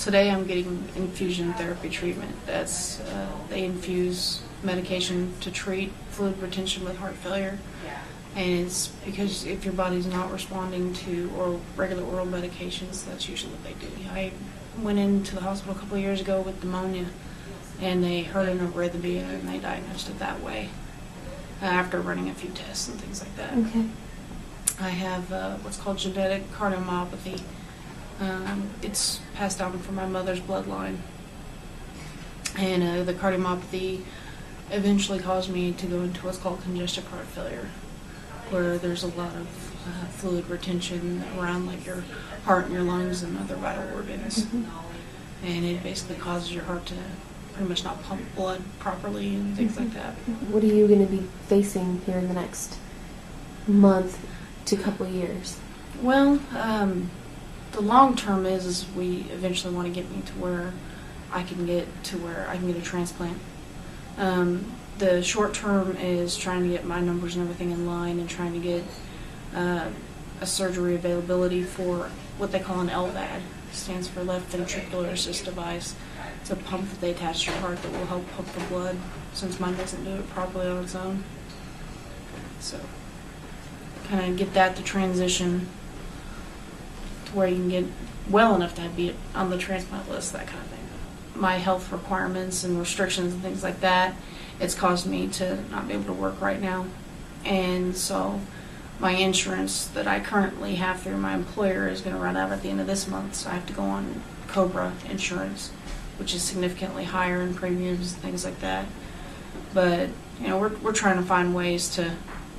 today I'm getting infusion therapy treatment. That's they infuse medication to treat fluid retention with heart failure. And it's because if your body's not responding to regular oral medications, that's usually what they do. I went into the hospital a couple of years ago with pneumonia, and they heard an arrhythmia, and they diagnosed it that way after running a few tests and things like that. Okay. I have what's called genetic cardiomyopathy. It's passed down from my mother's bloodline. And the cardiomyopathy eventually caused me to go into what's called congestive heart failure, where there's a lot of fluid retention around like your heart and your lungs and other vital organs. Mm-hmm. And it basically causes your heart to pretty much not pump blood properly and things like that. What are you going to be facing here in the next month to couple years? Well, the long term is we eventually want to get me to where I can get a transplant. The short term is trying to get my numbers and everything in line and trying to get a surgery availability for what they call an LVAD. It stands for left ventricular assist device. It's a pump that they attach to your heart that will help pump the blood, since mine doesn't do it properly on its own. So, kind of get that to transition to where you can get well enough to be on the transplant list, that kind of thing. My health requirements and restrictions and things like that, it's caused me to not be able to work right now. And so my insurance that I currently have through my employer is going to run out at the end of this month, so I have to go on COBRA insurance, which is significantly higher in premiums and things like that. But, you know, we're trying to find ways to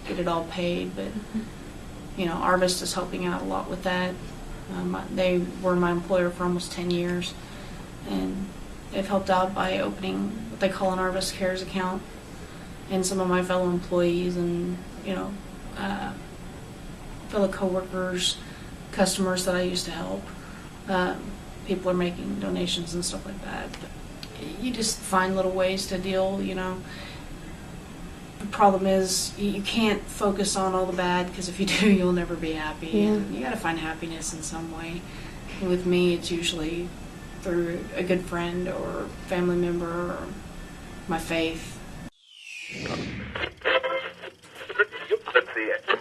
get it all paid, but, you know, Arvest is helping out a lot with that. They were my employer for almost 10 years, and they've helped out by opening what they call an Arvest Cares account. And some of my fellow employees and, you know, fellow coworkers, customers that I used to help, people are making donations and stuff like that. But you just find little ways to deal, you know. The problem is you can't focus on all the bad, because if you do, you'll never be happy. Yeah. And you got to find happiness in some way. And with me, it's usually through a good friend or family member or my faith. Let's see it.